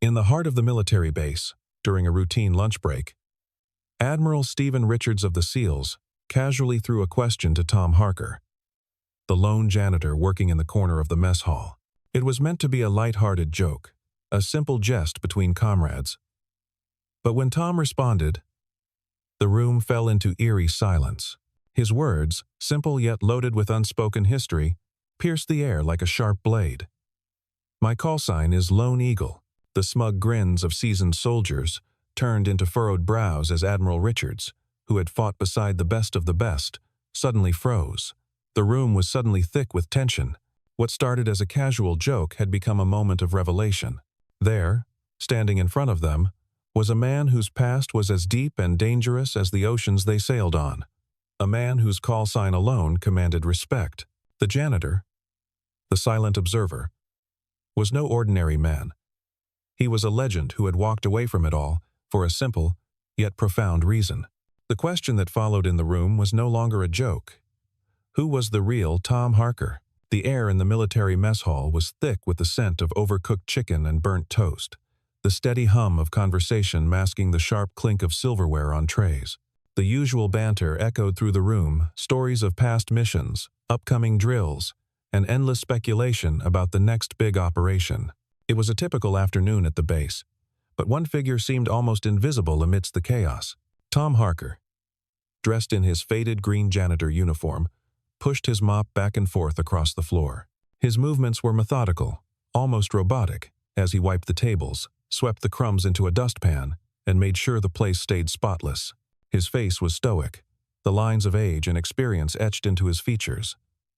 In the heart of the military base, during a routine lunch break, Admiral Stephen Richards of the SEALs casually threw a question to Tom Harker, the lone janitor working in the corner of the mess hall. It was meant to be a light-hearted joke, a simple jest between comrades. But when Tom responded, the room fell into eerie silence. His words, simple yet loaded with unspoken history, pierced the air like a sharp blade. My call sign is Lone Eagle. The smug grins of seasoned soldiers turned into furrowed brows as Admiral Richards, who had fought beside the best of the best, suddenly froze. The room was suddenly thick with tension. What started as a casual joke had become a moment of revelation. There, standing in front of them, was a man whose past was as deep and dangerous as the oceans they sailed on. A man whose call sign alone commanded respect. The janitor, the silent observer, was no ordinary man. He was a legend who had walked away from it all for a simple, yet profound reason. The question that followed in the room was no longer a joke. Who was the real Tom Harker? The air in the military mess hall was thick with the scent of overcooked chicken and burnt toast, the steady hum of conversation masking the sharp clink of silverware on trays. The usual banter echoed through the room, stories of past missions, upcoming drills, and endless speculation about the next big operation. It was a typical afternoon at the base, but one figure seemed almost invisible amidst the chaos. Tom Harker, dressed in his faded green janitor uniform, pushed his mop back and forth across the floor. His movements were methodical, almost robotic, as he wiped the tables, swept the crumbs into a dustpan, and made sure the place stayed spotless. His face was stoic, the lines of age and experience etched into his features.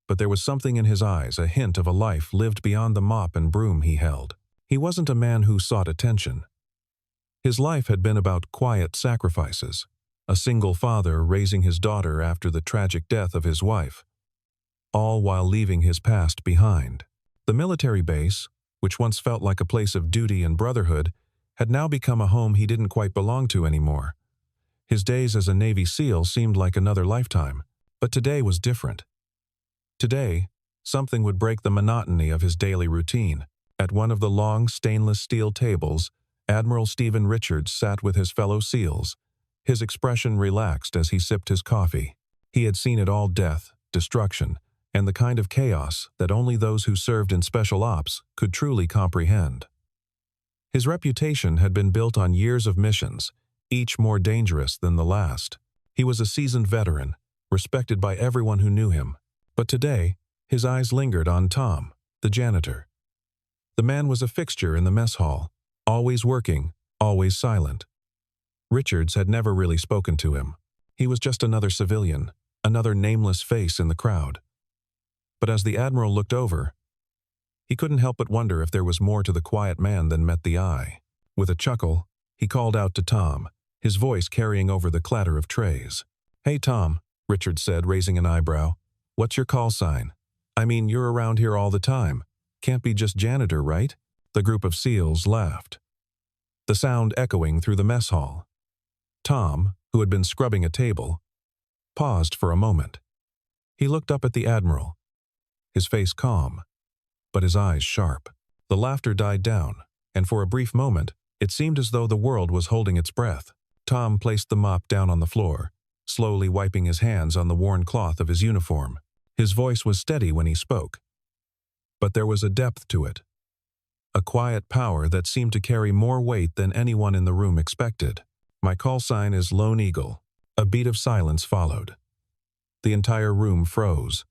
But there was something in his eyes, a hint of a life lived beyond the mop and broom he held. He wasn't a man who sought attention. His life had been about quiet sacrifices, a single father raising his daughter after the tragic death of his wife, all while leaving his past behind. The military base, which once felt like a place of duty and brotherhood, had now become a home he didn't quite belong to anymore. His days as a Navy SEAL seemed like another lifetime, but today was different. Today, something would break the monotony of his daily routine. At one of the long stainless steel tables, Admiral Stephen Richards sat with his fellow SEALs, his expression relaxed as he sipped his coffee. He had seen it all: death, destruction, and the kind of chaos that only those who served in special ops could truly comprehend. His reputation had been built on years of missions, each more dangerous than the last. He was a seasoned veteran, respected by everyone who knew him. But today, his eyes lingered on Tom, the janitor. The man was a fixture in the mess hall, always working, always silent. Richards had never really spoken to him. He was just another civilian, another nameless face in the crowd. But as the Admiral looked over, he couldn't help but wonder if there was more to the quiet man than met the eye. With a chuckle, he called out to Tom, his voice carrying over the clatter of trays. "Hey Tom," Richards said, raising an eyebrow. "What's your call sign? I mean, you're around here all the time. Can't be just janitor, right?" The group of SEALs laughed, the sound echoing through the mess hall. Tom, who had been scrubbing a table, paused for a moment. He looked up at the Admiral, his face calm, but his eyes sharp. The laughter died down, and for a brief moment, it seemed as though the world was holding its breath. Tom placed the mop down on the floor, slowly wiping his hands on the worn cloth of his uniform. His voice was steady when he spoke, but there was a depth to it, a quiet power that seemed to carry more weight than anyone in the room expected. "My call sign is Lone Eagle." A beat of silence followed. The entire room froze.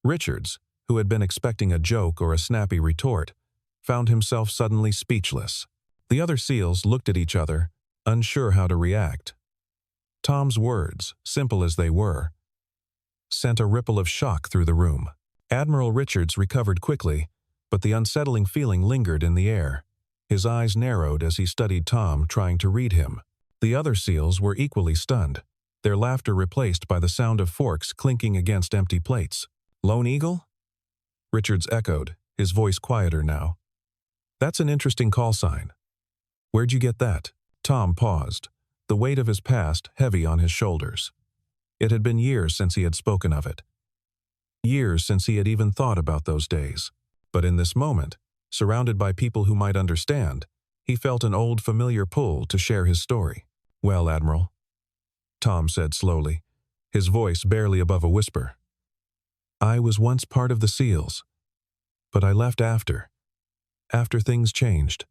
Richards, who had been expecting a joke or a snappy retort, found himself suddenly speechless. The other SEALs looked at each other, unsure how to react. Tom's words, simple as they were, sent a ripple of shock through the room. Admiral Richards recovered quickly, but the unsettling feeling lingered in the air. His eyes narrowed as he studied Tom, trying to read him. The other SEALs were equally stunned, their laughter replaced by the sound of forks clinking against empty plates. "Lone Eagle?" Richards echoed, his voice quieter now. "That's an interesting call sign. Where'd you get that?" Tom paused, the weight of his past heavy on his shoulders. It had been years since he had spoken of it. Years since he had even thought about those days. But in this moment, surrounded by people who might understand, He felt an old familiar pull to share his story. "Well, Admiral," Tom said slowly, his voice barely above a whisper. "I was once part of the SEALs, but I left after things changed.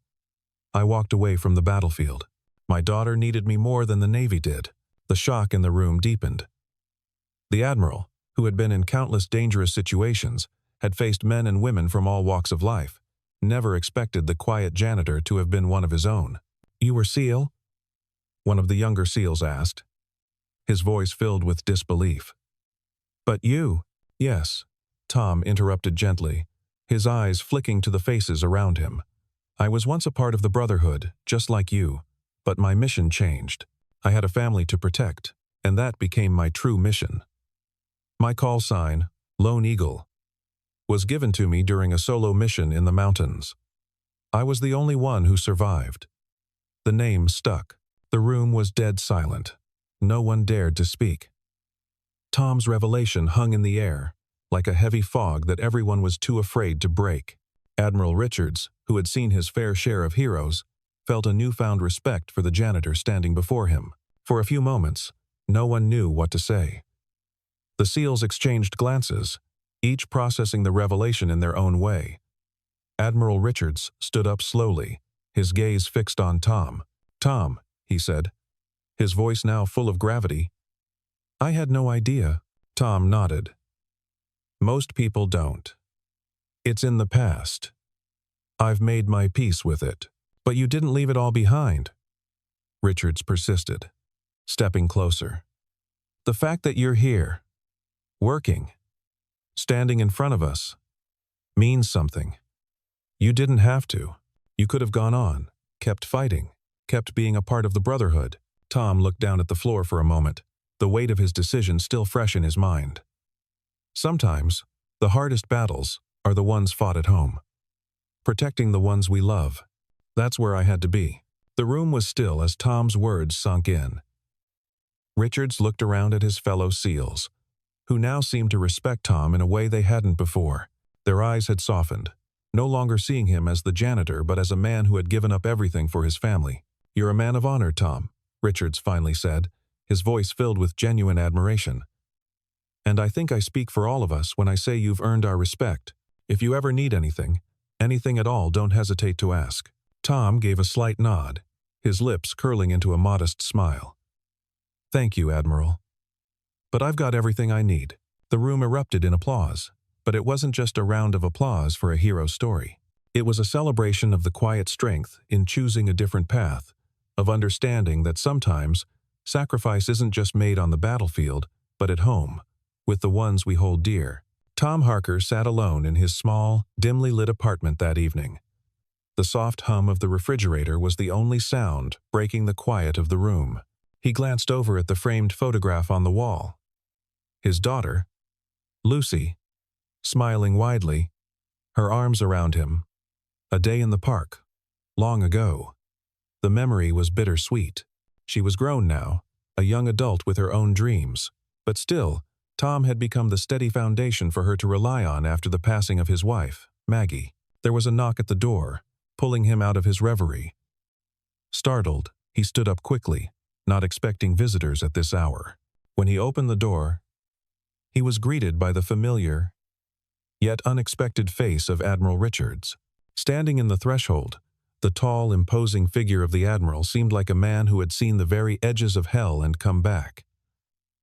I walked away from the battlefield. My daughter needed me more than the Navy did." The shock in the room deepened. The Admiral, who had been in countless dangerous situations, had faced men and women from all walks of life, never expected the quiet janitor to have been one of his own. "You were SEAL?" one of the younger SEALs asked, his voice filled with disbelief. "But you—" "Yes," Tom interrupted gently, his eyes flicking to the faces around him. "I was once a part of the Brotherhood, just like you, but my mission changed. I had a family to protect, and that became my true mission. My call sign, Lone Eagle, was given to me during a solo mission in the mountains. I was the only one who survived. The name stuck." The room was dead silent. No one dared to speak. Tom's revelation hung in the air, like a heavy fog that everyone was too afraid to break. Admiral Richards, who had seen his fair share of heroes, felt a newfound respect for the janitor standing before him. For a few moments, no one knew what to say. The SEALs exchanged glances, each processing the revelation in their own way. Admiral Richards stood up slowly, his gaze fixed on Tom. "Tom," he said, his voice now full of gravity. "I had no idea." Tom nodded. "Most people don't. It's in the past. I've made my peace with it." "But you didn't leave it all behind," Richards persisted, stepping closer. "The fact that you're here, working, standing in front of us, means something. You didn't have to. You could have gone on, kept fighting, kept being a part of the Brotherhood." Tom looked down at the floor for a moment, the weight of his decision still fresh in his mind. Sometimes, the hardest battles are the ones fought at home. Protecting the ones we love. That's where I had to be. The room was still as Tom's words sunk in. Richards looked around at his fellow SEALs, who now seemed to respect Tom in a way they hadn't before. Their eyes had softened, no longer seeing him as the janitor but as a man who had given up everything for his family. "You're a man of honor, Tom," Richards finally said, his voice filled with genuine admiration. "And I think I speak for all of us when I say you've earned our respect. If you ever need anything at all, don't hesitate to ask." Tom gave a slight nod, his lips curling into a modest smile. "Thank you, Admiral. But I've got everything I need." The room erupted in applause, but it wasn't just a round of applause for a hero story. It was a celebration of the quiet strength in choosing a different path, of understanding that sometimes sacrifice isn't just made on the battlefield, but at home, with the ones we hold dear. Tom Harker sat alone in his small, dimly lit apartment that evening. The soft hum of the refrigerator was the only sound breaking the quiet of the room. He glanced over at the framed photograph on the wall. His daughter, Lucy, smiling widely, her arms around him. A day in the park, long ago. The memory was bittersweet. She was grown now, a young adult with her own dreams. But still, Tom had become the steady foundation for her to rely on after the passing of his wife, Maggie. There was a knock at the door, pulling him out of his reverie. Startled, he stood up quickly, not expecting visitors at this hour. When he opened the door, he was greeted by the familiar, yet unexpected face of Admiral Richards. Standing in the threshold, the tall, imposing figure of the Admiral seemed like a man who had seen the very edges of hell and come back.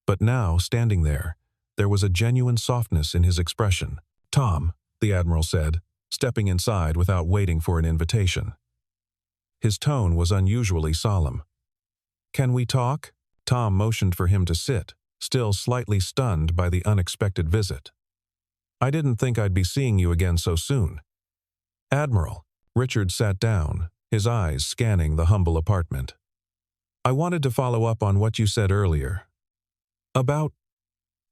But now, standing there was a genuine softness in his expression. "Tom," the Admiral said, stepping inside without waiting for an invitation. His tone was unusually solemn. "Can we talk?" Tom motioned for him to sit, still slightly stunned by the unexpected visit. "I didn't think I'd be seeing you again so soon." "Admiral," Richard sat down, his eyes scanning the humble apartment. "I wanted to follow up on what you said earlier. About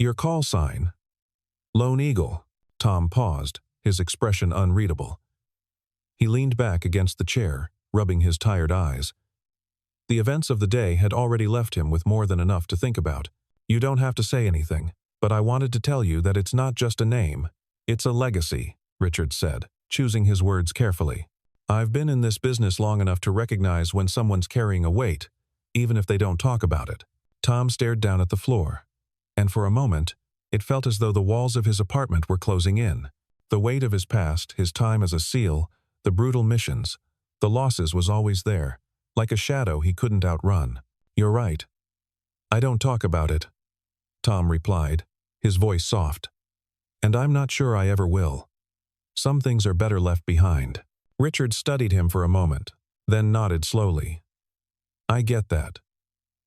your call sign. Lone Eagle." Tom paused, his expression unreadable. He leaned back against the chair, rubbing his tired eyes. The events of the day had already left him with more than enough to think about. "You don't have to say anything, but I wanted to tell you that it's not just a name, it's a legacy," Richard said, choosing his words carefully. I've been in this business long enough to recognize when someone's carrying a weight, even if they don't talk about it. Tom stared down at the floor, and for a moment, it felt as though the walls of his apartment were closing in. The weight of his past, his time as a SEAL, the brutal missions, the losses was always there, like a shadow he couldn't outrun. "You're right. I don't talk about it," Tom replied, his voice soft. "And I'm not sure I ever will. Some things are better left behind." Richard studied him for a moment, then nodded slowly. "I get that.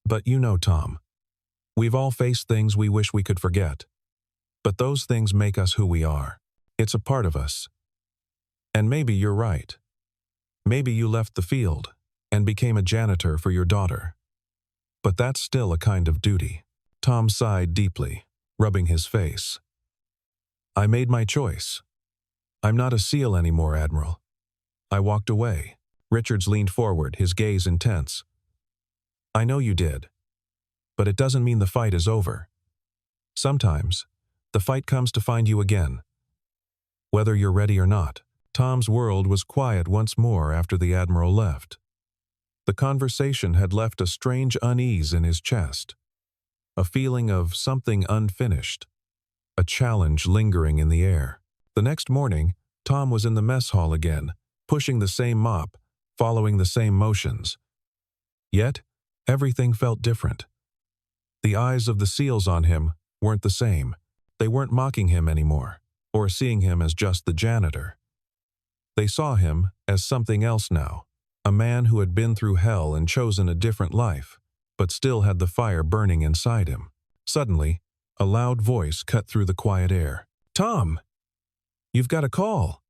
But you know, Tom, we've all faced things we wish we could forget. But those things make us who we are. It's a part of us. And maybe you're right. Maybe you left the field and became a janitor for your daughter. But that's still a kind of duty." Tom sighed deeply, rubbing his face. "I made my choice. I'm not a SEAL anymore, Admiral. I walked away." Richards leaned forward, his gaze intense. "I know you did. But it doesn't mean the fight is over. Sometimes, the fight comes to find you again, whether you're ready or not." Tom's world was quiet once more after the Admiral left. The conversation had left a strange unease in his chest, a feeling of something unfinished, a challenge lingering in the air. The next morning, Tom was in the mess hall again, pushing the same mop, following the same motions. Yet, everything felt different. The eyes of the SEALs on him weren't the same. They weren't mocking him anymore, or seeing him as just the janitor. They saw him as something else now, a man who had been through hell and chosen a different life, but still had the fire burning inside him. Suddenly, a loud voice cut through the quiet air. "Tom! You've got a call!"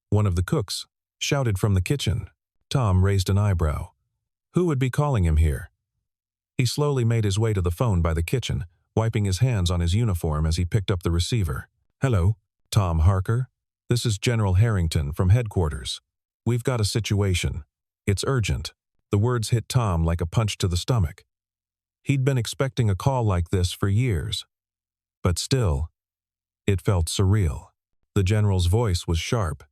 One of the cooks shouted from the kitchen. Tom raised an eyebrow. Who would be calling him here? He slowly made his way to the phone by the kitchen, wiping his hands on his uniform as he picked up the receiver. "Hello, Tom Harker. This is General Harrington from headquarters. We've got a situation. It's urgent." The words hit Tom like a punch to the stomach. He'd been expecting a call like this for years. But still, it felt surreal. The general's voice was sharp,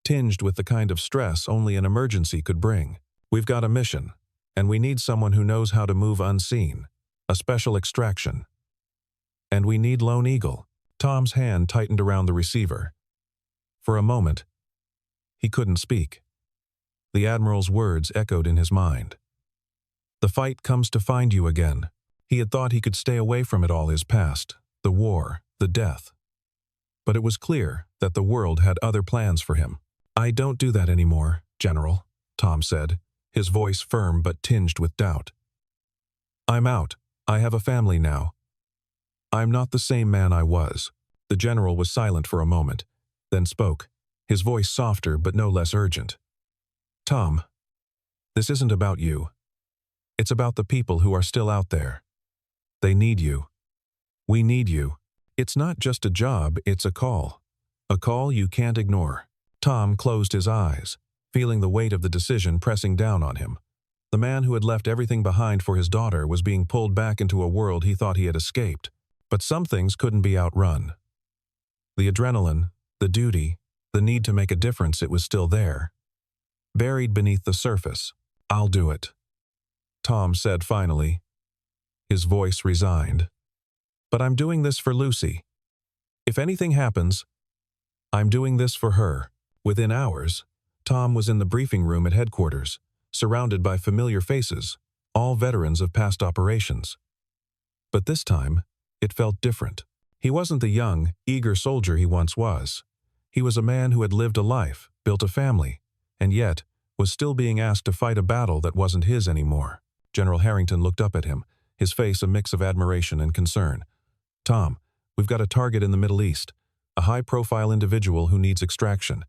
tinged with the kind of stress only an emergency could bring. "We've got a mission, and we need someone who knows how to move unseen, a special extraction. And we need Lone Eagle." Tom's hand tightened around the receiver. For a moment, he couldn't speak. The Admiral's words echoed in his mind. "The fight comes to find you again." He had thought he could stay away from it all, his past, the war, the death. But it was clear that the world had other plans for him. "I don't do that anymore, General," Tom said, his voice firm but tinged with doubt. "I'm out. I have a family now. I'm not the same man I was." The general was silent for a moment, then spoke, his voice softer but no less urgent. "Tom, this isn't about you. It's about the people who are still out there. They need you. We need you. It's not just a job, it's a call. A call you can't ignore." Tom closed his eyes, feeling the weight of the decision pressing down on him. The man who had left everything behind for his daughter was being pulled back into a world he thought he had escaped. But some things couldn't be outrun. The adrenaline, the duty, the need to make a difference, it was still there, buried beneath the surface. "I'll do it," Tom said finally, his voice resigned. "But I'm doing this for Lucy. If anything happens, I'm doing this for her." Within hours, Tom was in the briefing room at headquarters, surrounded by familiar faces, all veterans of past operations. But this time, it felt different. He wasn't the young, eager soldier he once was. He was a man who had lived a life, built a family, and yet was still being asked to fight a battle that wasn't his anymore. General Harrington looked up at him, his face a mix of admiration and concern. "Tom, we've got a target in the Middle East, a high-profile individual who needs extraction.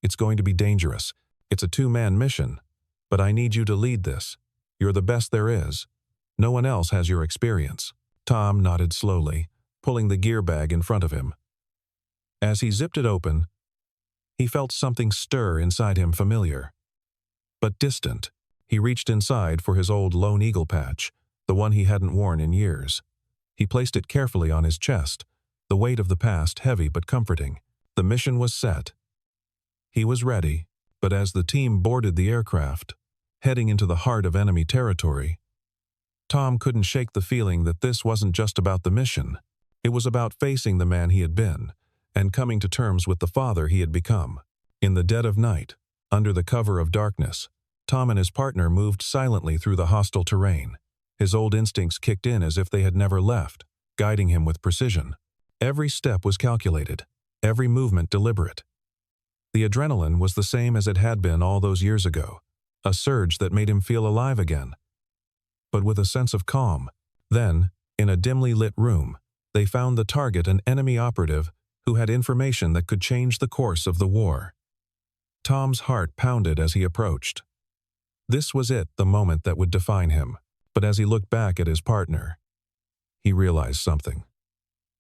It's going to be dangerous. It's a two-man mission, but I need you to lead this. You're the best there is. No one else has your experience." Tom nodded slowly, pulling the gear bag in front of him. As he zipped it open, he felt something stir inside him, familiar, but distant. He reached inside for his old Lone Eagle patch, the one he hadn't worn in years. He placed it carefully on his chest, the weight of the past heavy but comforting. The mission was set. He was ready. But as the team boarded the aircraft, heading into the heart of enemy territory, Tom couldn't shake the feeling that this wasn't just about the mission. It was about facing the man he had been, and coming to terms with the father he had become. In the dead of night, under the cover of darkness, Tom and his partner moved silently through the hostile terrain. His old instincts kicked in as if they had never left, guiding him with precision. Every step was calculated, every movement deliberate. The adrenaline was the same as it had been all those years ago, a surge that made him feel alive again, but with a sense of calm. Then, in a dimly lit room, they found the target, an enemy operative who had information that could change the course of the war. Tom's heart pounded as he approached. This was it, the moment that would define him. But as he looked back at his partner, he realized something.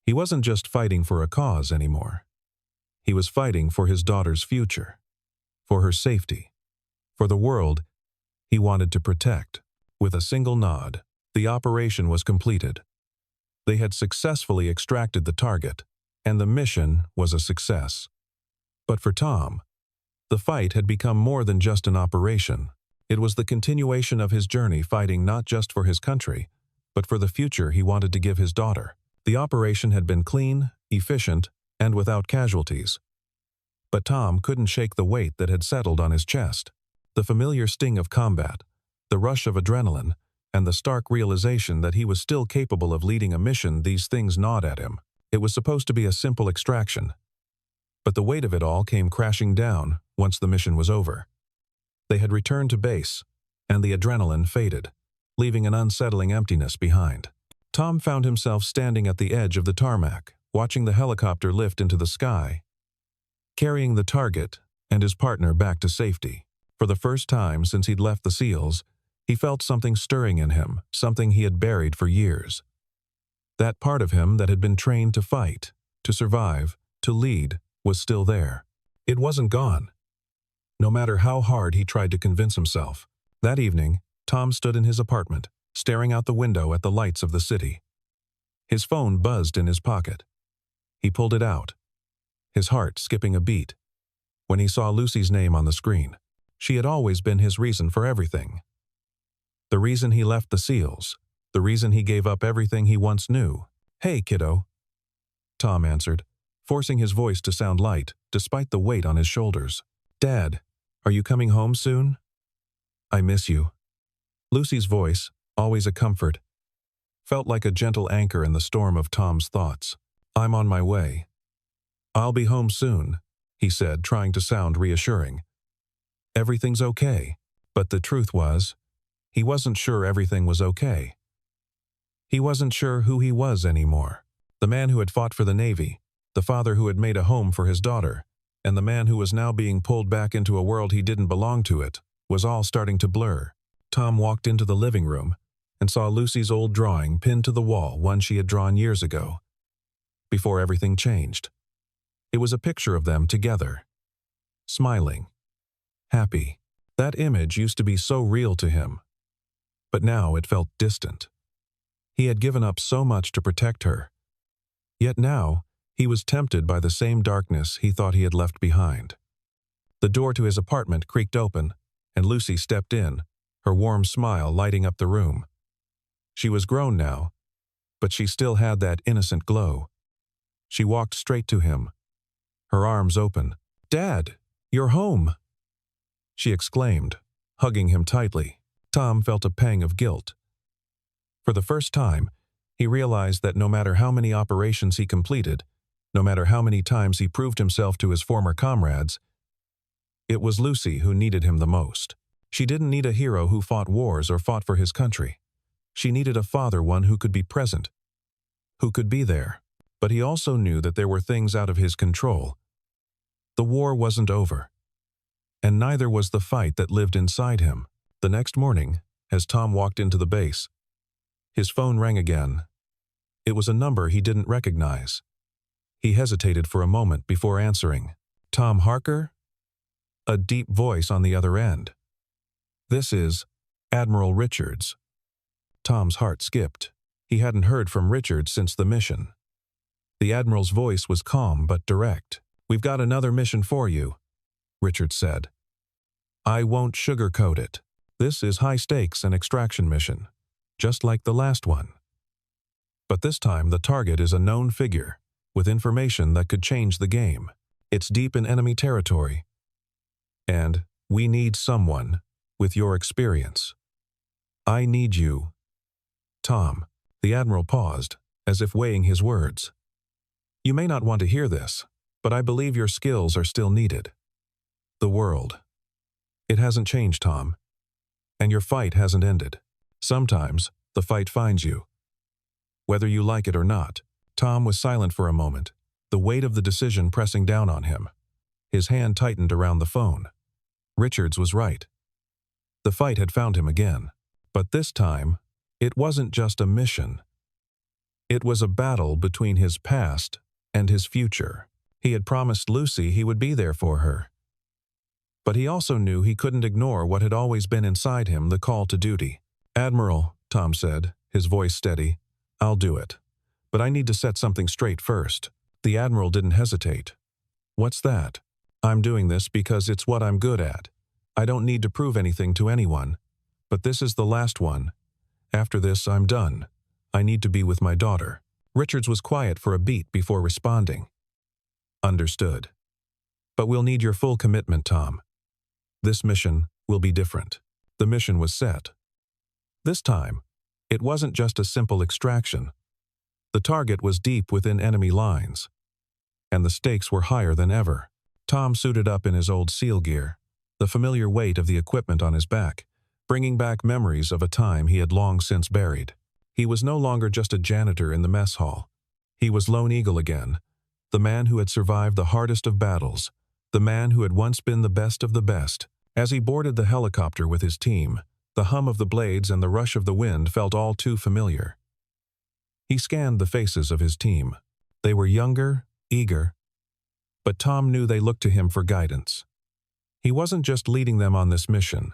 He wasn't just fighting for a cause anymore. He was fighting for his daughter's future, for her safety, for the world he wanted to protect. With a single nod, the operation was completed. They had successfully extracted the target, and the mission was a success. But for Tom, the fight had become more than just an operation. It was the continuation of his journey, fighting not just for his country, but for the future he wanted to give his daughter. The operation had been clean, efficient, and without casualties. But Tom couldn't shake the weight that had settled on his chest. The familiar sting of combat, the rush of adrenaline, and the stark realization that he was still capable of leading a mission, these things gnawed at him. It was supposed to be a simple extraction. But the weight of it all came crashing down once the mission was over. They had returned to base, and the adrenaline faded, leaving an unsettling emptiness behind. Tom found himself standing at the edge of the tarmac, watching the helicopter lift into the sky, carrying the target and his partner back to safety. For the first time since he'd left the SEALs, he felt something stirring in him, something he had buried for years. That part of him that had been trained to fight, to survive, to lead, was still there. It wasn't gone, no matter how hard he tried to convince himself. That evening, Tom stood in his apartment, staring out the window at the lights of the city. His phone buzzed in his pocket. He pulled it out, his heart skipping a beat, when he saw Lucy's name on the screen. She had always been his reason for everything. The reason he left the SEALs, the reason he gave up everything he once knew. "Hey, kiddo," Tom answered, forcing his voice to sound light, despite the weight on his shoulders. "Dad, are you coming home soon? I miss you." Lucy's voice, always a comfort, felt like a gentle anchor in the storm of Tom's thoughts. "I'm on my way. I'll be home soon," he said, trying to sound reassuring. Everything's okay. But the truth was, he wasn't sure everything was okay. He wasn't sure who he was anymore. The man who had fought for the Navy, the father who had made a home for his daughter, and the man who was now being pulled back into a world he didn't belong to, it was all starting to blur. Tom walked into the living room and saw Lucy's old drawing pinned to the wall, one she had drawn years ago, before everything changed. It was a picture of them together, smiling, happy. That image used to be so real to him, but now it felt distant. He had given up so much to protect her, yet now he was tempted by the same darkness he thought he had left behind. The door to his apartment creaked open, and Lucy stepped in, her warm smile lighting up the room. She was grown now, but she still had that innocent glow. She walked straight to him, her arms open. "Dad, you're home!" she exclaimed, hugging him tightly. Tom felt a pang of guilt. For the first time, he realized that no matter how many operations he completed, no matter how many times he proved himself to his former comrades, it was Lucy who needed him the most. She didn't need a hero who fought wars or fought for his country. She needed a father, one who could be present, who could be there. But he also knew that there were things out of his control. The war wasn't over, and neither was the fight that lived inside him. The next morning, as Tom walked into the base, his phone rang again. It was a number he didn't recognize. He hesitated for a moment before answering. "Tom Harker?" A deep voice on the other end. "This is Admiral Richards." Tom's heart skipped. He hadn't heard from Richards since the mission. The Admiral's voice was calm but direct. "We've got another mission for you," Richards said. I won't sugarcoat it. This is high stakes and extraction mission, just like the last one. But this time the target is a known figure, with information that could change the game. It's deep in enemy territory. And we need someone with your experience. I need you. Tom. The Admiral paused, as if weighing his words. You may not want to hear this, but I believe your skills are still needed. The world. It hasn't changed, Tom. And your fight hasn't ended. Sometimes, the fight finds you. Whether you like it or not. Tom was silent for a moment, the weight of the decision pressing down on him. His hand tightened around the phone. Richards was right. The fight had found him again. But this time, it wasn't just a mission. It was a battle between his past and his future. He had promised Lucy he would be there for her. But he also knew he couldn't ignore what had always been inside him, the call to duty. Admiral, Tom said, his voice steady, I'll do it. But I need to set something straight first. The Admiral didn't hesitate. What's that? I'm doing this because it's what I'm good at. I don't need to prove anything to anyone. But this is the last one. After this, I'm done. I need to be with my daughter. Richards was quiet for a beat before responding. Understood. But we'll need your full commitment, Tom. This mission will be different. The mission was set. This time, it wasn't just a simple extraction. The target was deep within enemy lines. And the stakes were higher than ever. Tom suited up in his old SEAL gear, the familiar weight of the equipment on his back, bringing back memories of a time he had long since buried. He was no longer just a janitor in the mess hall. He was Lone Eagle again, the man who had survived the hardest of battles, the man who had once been the best of the best. As he boarded the helicopter with his team, the hum of the blades and the rush of the wind felt all too familiar. He scanned the faces of his team. They were younger, eager, but Tom knew they looked to him for guidance. He wasn't just leading them on this mission.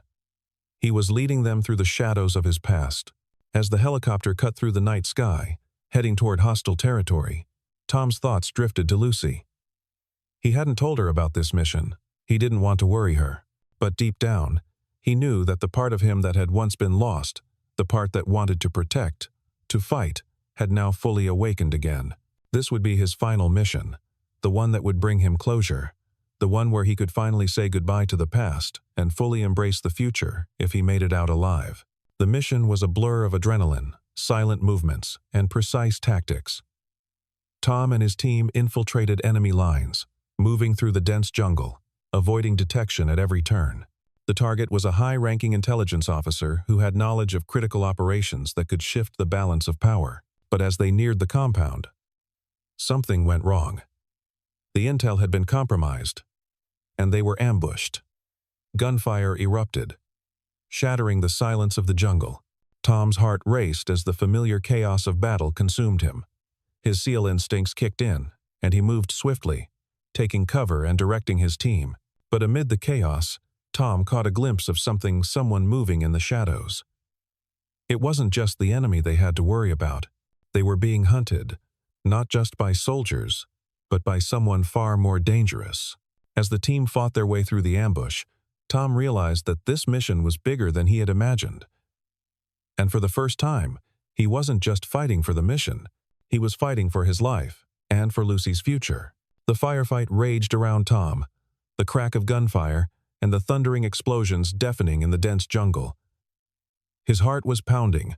He was leading them through the shadows of his past. As the helicopter cut through the night sky, heading toward hostile territory, Tom's thoughts drifted to Lucy. He hadn't told her about this mission. He didn't want to worry her. But deep down, he knew that the part of him that had once been lost, the part that wanted to protect, to fight, had now fully awakened again. This would be his final mission, the one that would bring him closure, the one where he could finally say goodbye to the past and fully embrace the future if he made it out alive. The mission was a blur of adrenaline, silent movements, and precise tactics. Tom and his team infiltrated enemy lines, moving through the dense jungle, avoiding detection at every turn. The target was a high-ranking intelligence officer who had knowledge of critical operations that could shift the balance of power. But as they neared the compound, something went wrong. The intel had been compromised, and they were ambushed. Gunfire erupted, shattering the silence of the jungle. Tom's heart raced as the familiar chaos of battle consumed him. His SEAL instincts kicked in, and he moved swiftly, taking cover and directing his team. But amid the chaos, Tom caught a glimpse of someone moving in the shadows. It wasn't just the enemy they had to worry about. They were being hunted, not just by soldiers, but by someone far more dangerous. As the team fought their way through the ambush, Tom realized that this mission was bigger than he had imagined. And for the first time, he wasn't just fighting for the mission, he was fighting for his life and for Lucy's future. The firefight raged around Tom, the crack of gunfire and the thundering explosions deafening in the dense jungle. His heart was pounding,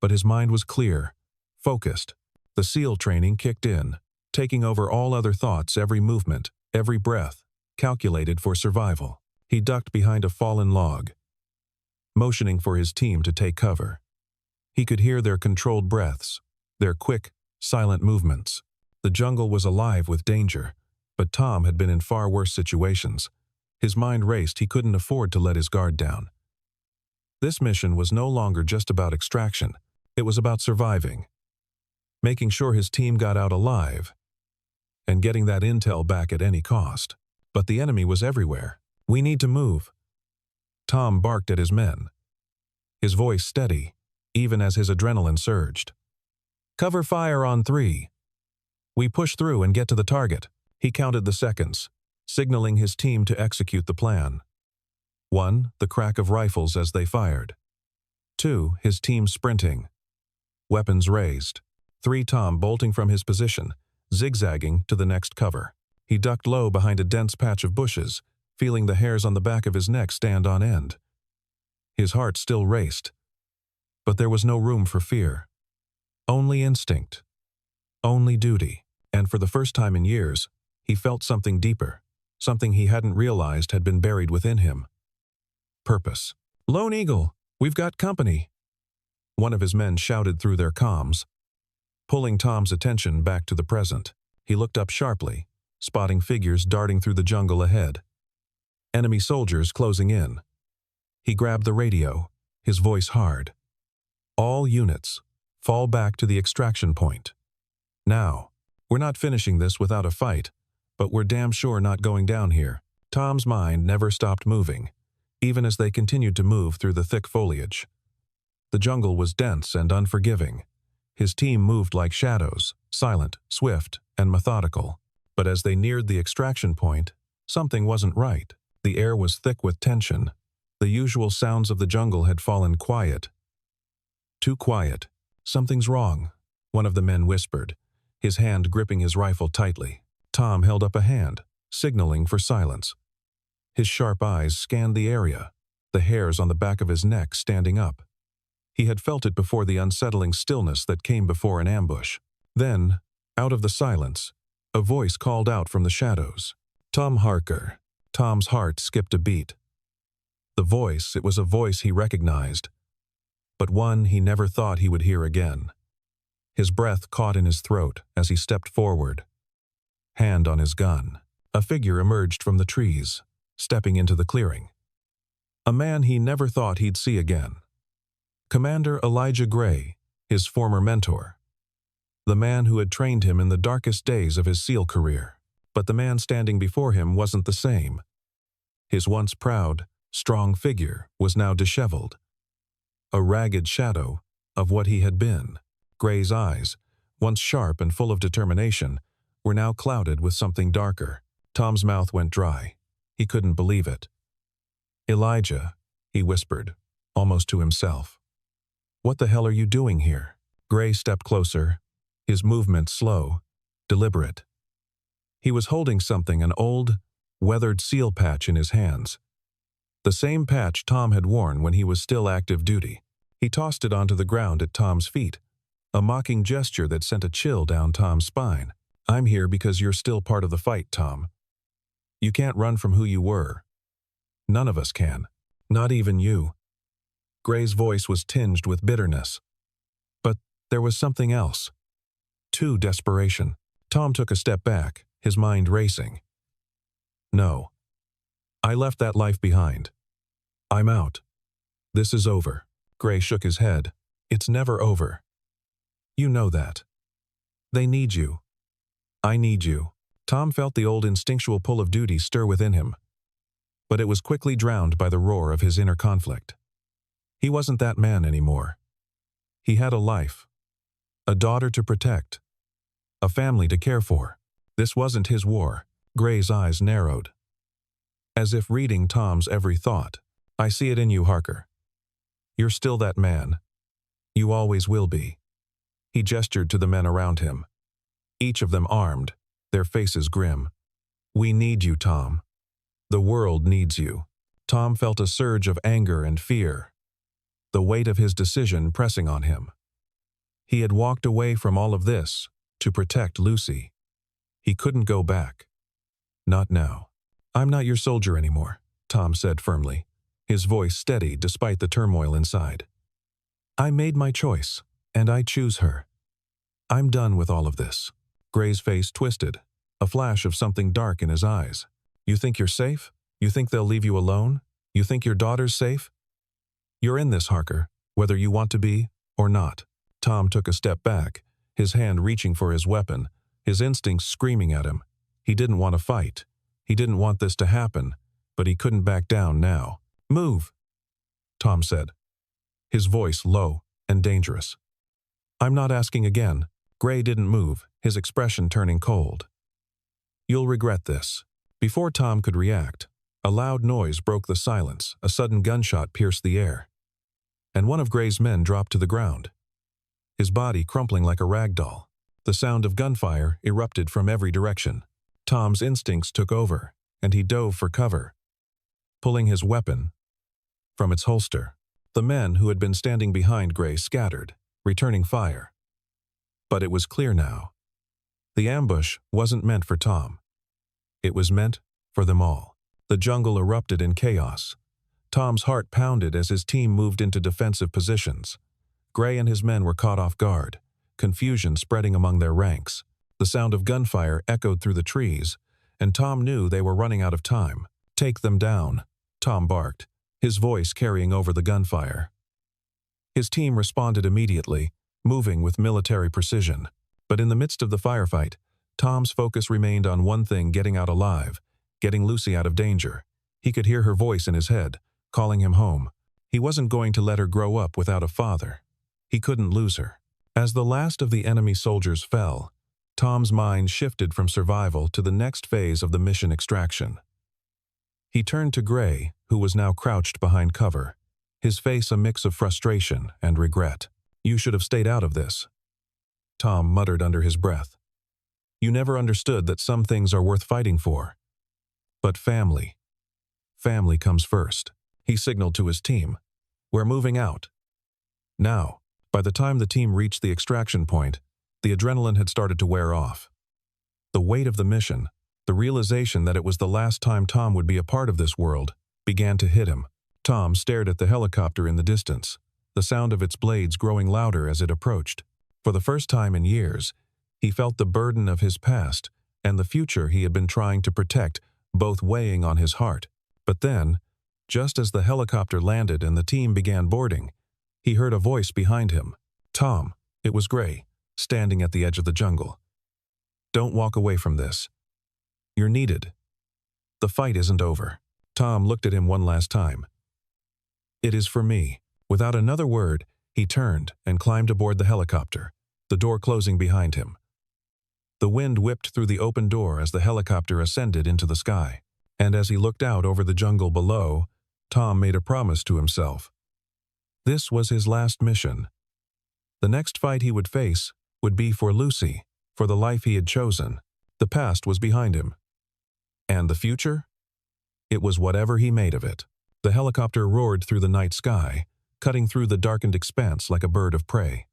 but his mind was clear, focused. The SEAL training kicked in, taking over all other thoughts, every movement, every breath, calculated for survival. He ducked behind a fallen log, motioning for his team to take cover. He could hear their controlled breaths, their quick, silent movements. The jungle was alive with danger, but Tom had been in far worse situations. His mind raced. He couldn't afford to let his guard down. This mission was no longer just about extraction. It was about surviving, making sure his team got out alive, and getting that intel back at any cost. But the enemy was everywhere. "We need to move." Tom barked at his men, his voice steady, even as his adrenaline surged. "Cover fire on 3. We push through and get to the target." He counted the seconds, signaling his team to execute the plan. 1. The crack of rifles as they fired. 2. His team sprinting, weapons raised. 3. Tom bolting from his position, zigzagging to the next cover. He ducked low behind a dense patch of bushes, feeling the hairs on the back of his neck stand on end. His heart still raced, but there was no room for fear. Only instinct. Only duty. And for the first time in years, he felt something deeper, something he hadn't realized had been buried within him. Purpose. "Lone Eagle, we've got company," one of his men shouted through their comms, pulling Tom's attention back to the present. He looked up sharply, spotting figures darting through the jungle ahead. Enemy soldiers closing in. He grabbed the radio, his voice hard. "All units, fall back to the extraction point. Now, we're not finishing this without a fight, but we're damn sure not going down here." Tom's mind never stopped moving, even as they continued to move through the thick foliage. The jungle was dense and unforgiving. His team moved like shadows, silent, swift, and methodical. But as they neared the extraction point, something wasn't right. The air was thick with tension. The usual sounds of the jungle had fallen quiet. Too quiet. "Something's wrong," one of the men whispered, his hand gripping his rifle tightly. Tom held up a hand, signaling for silence. His sharp eyes scanned the area, the hairs on the back of his neck standing up. He had felt it before, the unsettling stillness that came before an ambush. Then, out of the silence, a voice called out from the shadows. "Tom Harker." Tom's heart skipped a beat. The voice, it was a voice he recognized, but one he never thought he would hear again. His breath caught in his throat as he stepped forward, hand on his gun. A figure emerged from the trees, stepping into the clearing. A man he never thought he'd see again. Commander Elijah Gray, his former mentor. The man who had trained him in the darkest days of his SEAL career. But the man standing before him wasn't the same. His once proud, strong figure was now disheveled. A ragged shadow of what he had been. Gray's eyes, once sharp and full of determination, were now clouded with something darker. Tom's mouth went dry. He couldn't believe it. "Elijah," he whispered, almost to himself. "What the hell are you doing here?" Gray stepped closer, his movement slow, deliberate. He was holding something, an old, weathered SEAL patch in his hands. The same patch Tom had worn when he was still active duty. He tossed it onto the ground at Tom's feet, a mocking gesture that sent a chill down Tom's spine. "I'm here because you're still part of the fight, Tom. You can't run from who you were. None of us can. Not even you." Gray's voice was tinged with bitterness. But there was something else. Too desperation. Tom took a step back, his mind racing. "No. I left that life behind. I'm out. This is over." Gray shook his head. "It's never over. You know that. They need you. I need you." Tom felt the old instinctual pull of duty stir within him, but it was quickly drowned by the roar of his inner conflict. He wasn't that man anymore. He had a life, a daughter to protect, a family to care for. This wasn't his war. Gray's eyes narrowed, as if reading Tom's every thought. "I see it in you, Harker. You're still that man. You always will be." He gestured to the men around him, each of them armed, their faces grim. "We need you, Tom. The world needs you." Tom felt a surge of anger and fear, the weight of his decision pressing on him. He had walked away from all of this to protect Lucy. He couldn't go back. Not now. "I'm not your soldier anymore," Tom said firmly, his voice steady despite the turmoil inside. "I made my choice, and I choose her. I'm done with all of this." Gray's face twisted, a flash of something dark in his eyes. "You think you're safe? You think they'll leave you alone? You think your daughter's safe? You're in this, Harker, whether you want to be or not." Tom took a step back, his hand reaching for his weapon, his instincts screaming at him. He didn't want to fight. He didn't want this to happen, but he couldn't back down now. "Move," Tom said, his voice low and dangerous. "I'm not asking again." Gray didn't move, his expression turning cold. "You'll regret this." Before Tom could react, A loud noise broke the silence. A sudden gunshot pierced the air, and one of Gray's men dropped to the ground, his body crumpling like a rag doll. The sound of gunfire erupted from every direction. Tom's instincts took over, and he dove for cover, pulling his weapon from its holster. The men who had been standing behind Gray scattered, returning fire. But it was clear now. The ambush wasn't meant for Tom. It was meant for them all. The jungle erupted in chaos. Tom's heart pounded as his team moved into defensive positions. Gray and his men were caught off guard, confusion spreading among their ranks. The sound of gunfire echoed through the trees, and Tom knew they were running out of time. "Take them down," Tom barked, his voice carrying over the gunfire. His team responded immediately, moving with military precision. But in the midst of the firefight, Tom's focus remained on one thing: getting out alive, getting Lucy out of danger. He could hear her voice in his head, calling him home. He wasn't going to let her grow up without a father. He couldn't lose her. As the last of the enemy soldiers fell, Tom's mind shifted from survival to the next phase of the mission: extraction. He turned to Gray, who was now crouched behind cover, his face a mix of frustration and regret. "You should have stayed out of this," Tom muttered under his breath. "You never understood that some things are worth fighting for. But family comes first." He signaled to his team, "We're moving out." Now, by the time the team reached the extraction point, the adrenaline had started to wear off. The weight of the mission, the realization that it was the last time Tom would be a part of this world, began to hit him. Tom stared at the helicopter in the distance, the sound of its blades growing louder as it approached. For the first time in years, he felt the burden of his past and the future he had been trying to protect, both weighing on his heart. But then, just as the helicopter landed and the team began boarding, he heard a voice behind him. "Tom," it was Gray, standing at the edge of the jungle. "Don't walk away from this. You're needed. The fight isn't over." Tom looked at him one last time. "It is for me." Without another word, he turned and climbed aboard the helicopter, the door closing behind him. The wind whipped through the open door as the helicopter ascended into the sky. And as he looked out over the jungle below, Tom made a promise to himself. This was his last mission. The next fight he would face would be for Lucy, for the life he had chosen. The past was behind him. And the future? It was whatever he made of it. The helicopter roared through the night sky, cutting through the darkened expanse like a bird of prey.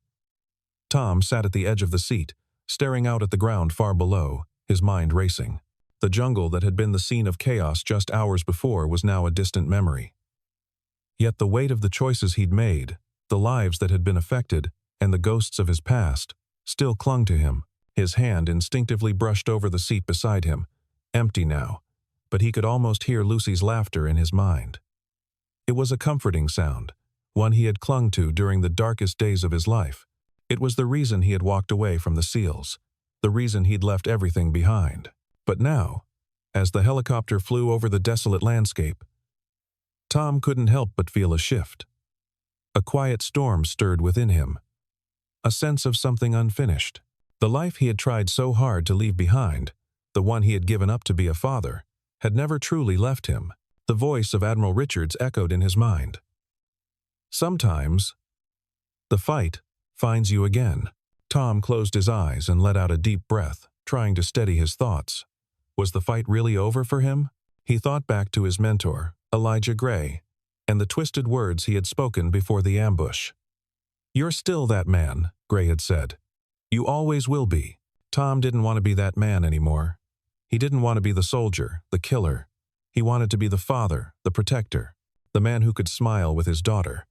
Tom sat at the edge of the seat, staring out at the ground far below, his mind racing. The jungle that had been the scene of chaos just hours before was now a distant memory. Yet the weight of the choices he'd made, the lives that had been affected, and the ghosts of his past, still clung to him. His hand instinctively brushed over the seat beside him, empty now, but he could almost hear Lucy's laughter in his mind. It was a comforting sound, one he had clung to during the darkest days of his life. It was the reason he had walked away from the SEALs, the reason he'd left everything behind. But now, as the helicopter flew over the desolate landscape, Tom couldn't help but feel a shift. A quiet storm stirred within him, a sense of something unfinished. The life he had tried so hard to leave behind, the one he had given up to be a father, had never truly left him. The voice of Admiral Richards echoed in his mind. "Sometimes, the fight finds you again." Tom closed his eyes and let out a deep breath, trying to steady his thoughts. Was the fight really over for him? He thought back to his mentor, Elijah Gray, and the twisted words he had spoken before the ambush. "You're still that man," Gray had said. "You always will be." Tom didn't want to be that man anymore. He didn't want to be the soldier, the killer. He wanted to be the father, the protector, the man who could smile with his daughter,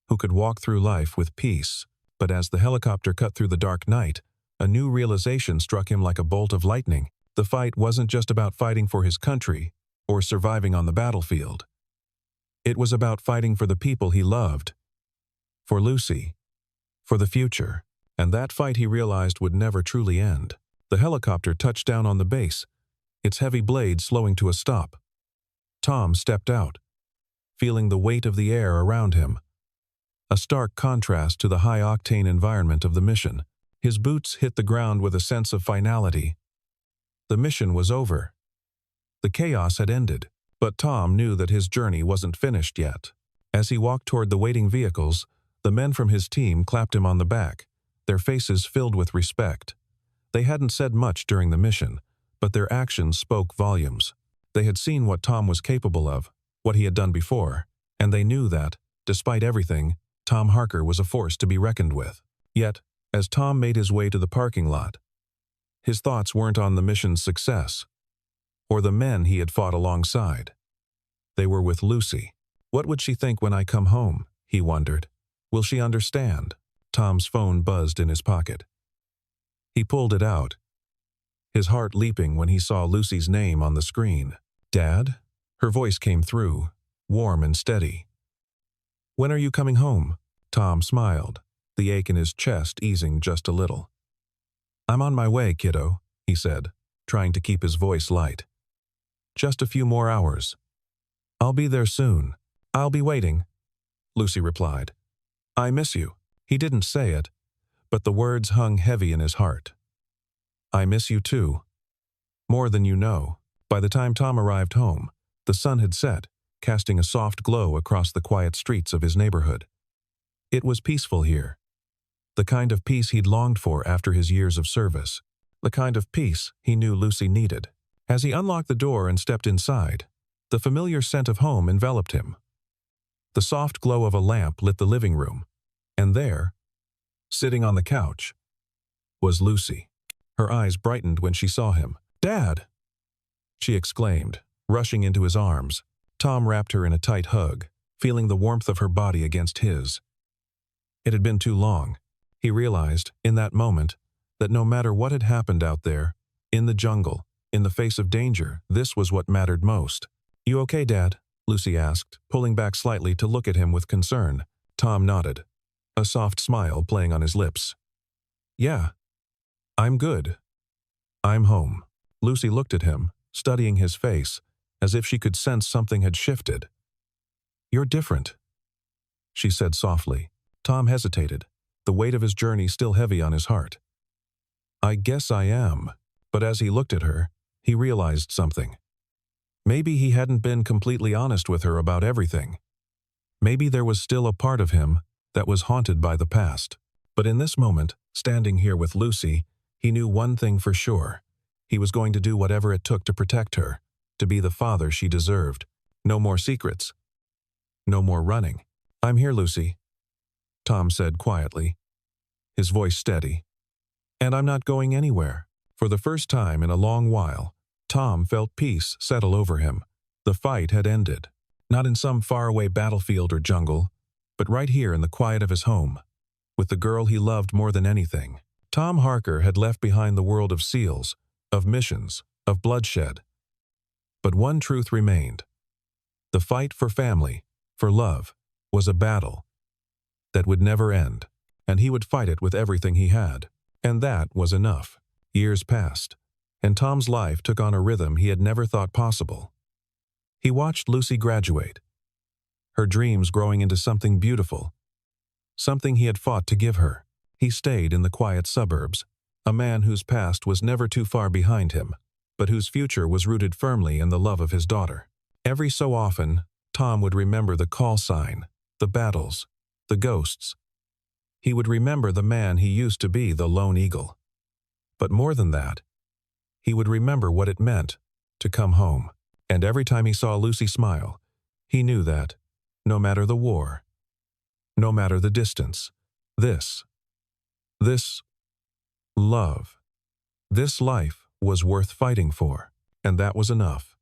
who could walk through life with peace. But as the helicopter cut through the dark night, a new realization struck him like a bolt of lightning. The fight wasn't just about fighting for his country or surviving on the battlefield. It was about fighting for the people he loved, for Lucy, for the future. And that fight, he realized, would never truly end. The helicopter touched down on the base, its heavy blade slowing to a stop. Tom stepped out, feeling the weight of the air around him, a stark contrast to the high-octane environment of the mission. His boots hit the ground with a sense of finality. The mission was over. The chaos had ended. But Tom knew that his journey wasn't finished yet. As he walked toward the waiting vehicles, the men from his team clapped him on the back, their faces filled with respect. They hadn't said much during the mission, but their actions spoke volumes. They had seen what Tom was capable of, what he had done before, and they knew that, despite everything, Tom Harker was a force to be reckoned with. Yet, as Tom made his way to the parking lot, his thoughts weren't on the mission's success, or the men he had fought alongside. They were with Lucy. What would she think when I come home? He wondered. Will she understand? Tom's phone buzzed in his pocket. He pulled it out, his heart leaping when he saw Lucy's name on the screen. Dad? Her voice came through, warm and steady. When are you coming home? Tom smiled, the ache in his chest easing just a little. I'm on my way, kiddo, he said, trying to keep his voice light. Just a few more hours. I'll be there soon. I'll be waiting, Lucy replied. I miss you. He didn't say it, but the words hung heavy in his heart. I miss you too. More than you know. By the time Tom arrived home, the sun had set, casting a soft glow across the quiet streets of his neighborhood. It was peaceful here. The kind of peace he'd longed for after his years of service. The kind of peace he knew Lucy needed. As he unlocked the door and stepped inside, the familiar scent of home enveloped him. The soft glow of a lamp lit the living room, and there, sitting on the couch, was Lucy. Her eyes brightened when she saw him. Dad! She exclaimed, rushing into his arms. Tom wrapped her in a tight hug, feeling the warmth of her body against his. It had been too long. He realized, in that moment, that no matter what had happened out there, in the jungle, in the face of danger, this was what mattered most. You okay, Dad? Lucy asked, pulling back slightly to look at him with concern. Tom nodded, a soft smile playing on his lips. Yeah. I'm good. I'm home. Lucy looked at him, studying his face, as if she could sense something had shifted. You're different, she said softly. Tom hesitated, the weight of his journey still heavy on his heart. I guess I am. But as he looked at her, he realized something. Maybe he hadn't been completely honest with her about everything. Maybe there was still a part of him that was haunted by the past. But in this moment, standing here with Lucy, he knew one thing for sure. He was going to do whatever it took to protect her, to be the father she deserved. No more secrets. No more running. I'm here, Lucy, Tom said quietly, his voice steady. And I'm not going anywhere. For the first time in a long while, Tom felt peace settle over him. The fight had ended. Not in some faraway battlefield or jungle, but right here in the quiet of his home, with the girl he loved more than anything. Tom Harker had left behind the world of SEALs, of missions, of bloodshed. But one truth remained. The fight for family, for love, was a battle that would never end, and he would fight it with everything he had. And that was enough. Years passed, and Tom's life took on a rhythm he had never thought possible. He watched Lucy graduate, her dreams growing into something beautiful, something he had fought to give her. He stayed in the quiet suburbs, a man whose past was never too far behind him, but whose future was rooted firmly in the love of his daughter. Every so often, Tom would remember the call sign, the battles, the ghosts. He would remember the man he used to be, the lone eagle. But more than that, he would remember what it meant to come home. And every time he saw Lucy smile, he knew that, no matter the war, no matter the distance, this love, this life was worth fighting for, and that was enough.